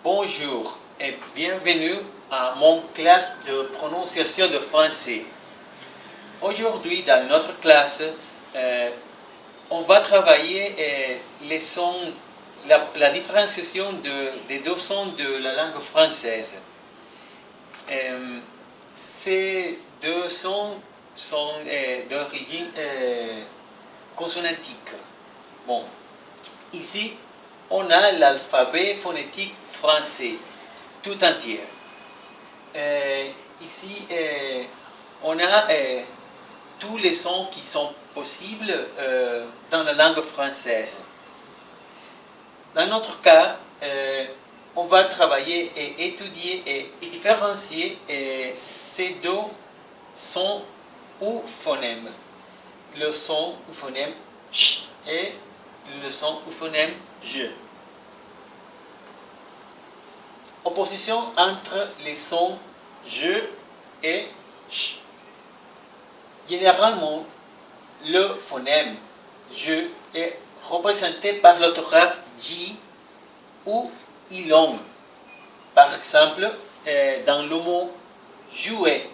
Bonjour et bienvenue à mon classe de prononciation de français. Aujourd'hui, dans notre classe, on va travailler les sons, la différenciation des deux sons de la langue française. Ces deux sons sont d'origine consonantique. Bon, ici, on a l'alphabet phonétique français tout entier. Ici, on a tous les sons qui sont possibles dans la langue française. Dans notre cas, on va travailler et étudier et différencier ces deux sons ou phonèmes. Le son ou phonème ch et le son ou phonème je. Opposition entre les sons je et ch. Généralement, le phonème je est représenté par l'orthographe j ou i long. Par exemple, dans le mot jouer.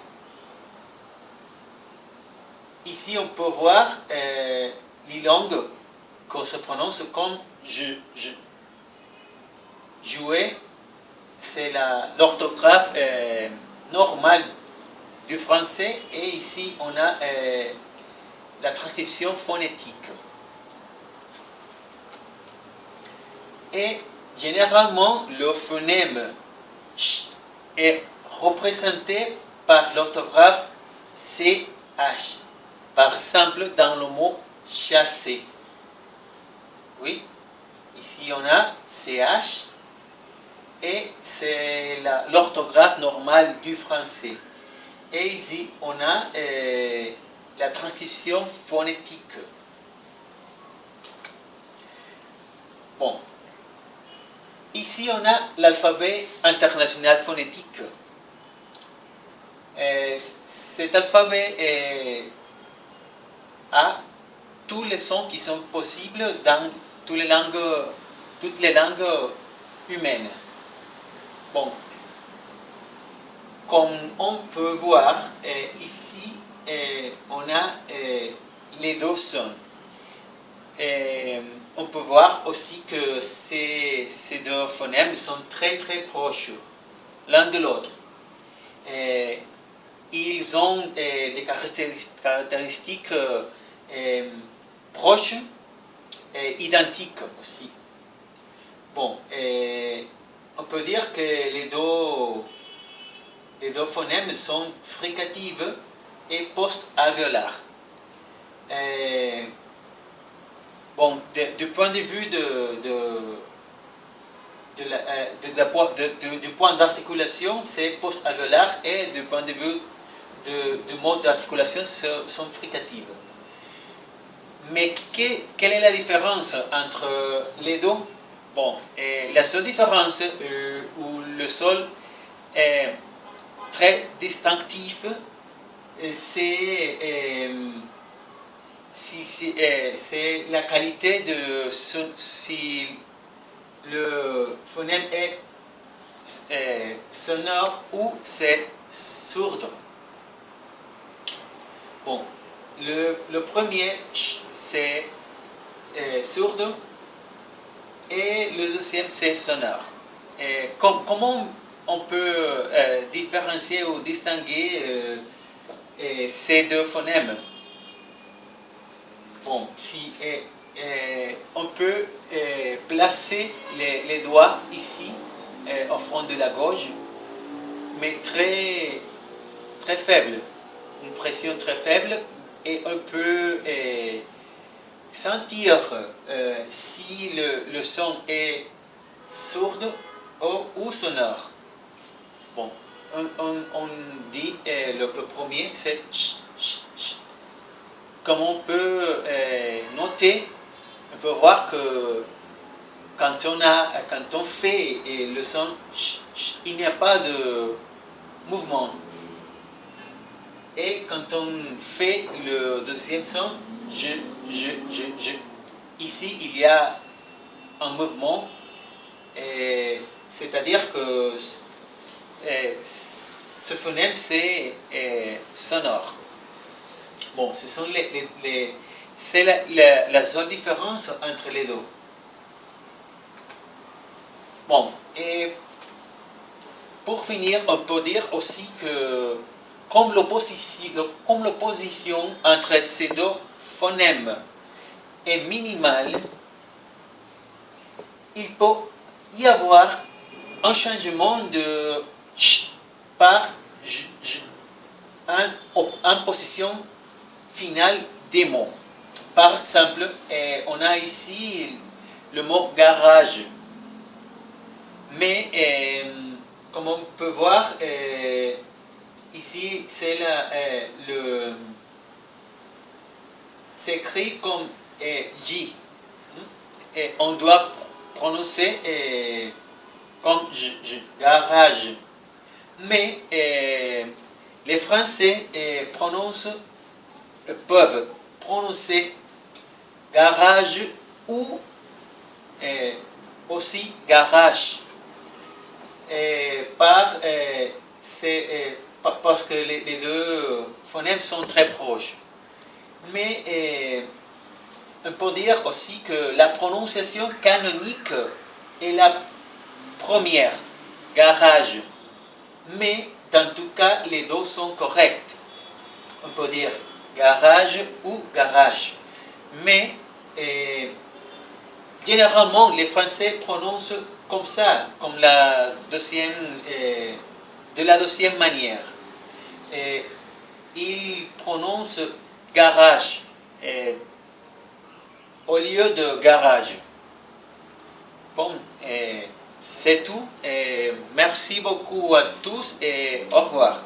Ici, on peut voir i long qu'on se prononce comme je. Jouer, c'est l'orthographe normale du français, et ici on a la transcription phonétique. Et généralement, le phonème ch est représenté par l'orthographe ch. Par exemple, dans le mot chasser. Oui, ici on a ch. Et c'est l'orthographe normale du français. Et ici, on a la transcription phonétique. Bon. Ici, on a l'alphabet international phonétique. Cet alphabet a tous les sons qui sont possibles dans toutes les langues humaines. Bon, comme on peut voir ici, on a les deux sons. On peut voir aussi que ces deux phonèmes sont très très proches l'un de l'autre. Ils ont des caractéristiques proches et identiques aussi. Bon, on peut dire que les deux phonèmes sont fricatifs et post-alvéolaires. Bon, du point de vue du point d'articulation, c'est post-alvéolaire, et du point de vue du mode d'articulation, sont fricatives. Mais quelle est la différence entre les deux? Bon, la seule différence où le sol est très distinctif, c'est la qualité de si le phonème est sonore ou c'est sourd. Bon, le premier c'est sourd, et le deuxième c'est sonore. Comment on peut différencier ou distinguer ces deux phonèmes? Bon, si on peut placer les doigts ici au front de la gauche, mais très très faible, une pression très faible, et on peut sentir si le son est sourd ou sonore. Bon, on dit le premier c'est ch, ch, ch. Comme on peut noter, on peut voir que quand on fait le son ch, ch, il n'y a pas de mouvement. Et quand on fait le deuxième son, je, ici il y a un mouvement C'est-à-dire que ce phonème c'est sonore. Bon, ce sont c'est la seule différence entre les deux. Bon, et pour finir, on peut dire aussi que comme l'opposition entre ces deux phonèmes est minimale, il peut y avoir un changement de ch par j en position finale des mots. Par exemple, on a ici le mot garage. Mais comme on peut voir, ici c'est c'est écrit comme J. Et on doit prononcer comme garage. Mais les Français peuvent prononcer garage ou aussi garage. Parce que les deux phonèmes sont très proches. Mais on peut dire aussi que la prononciation canonique est la première, garage. Mais dans tout cas, les deux sont corrects. On peut dire garage ou garage. Mais généralement, les Français prononcent comme ça, comme de la deuxième manière. Ils prononcent garage au lieu de garage. Bon, c'est tout. Merci beaucoup à tous et au revoir.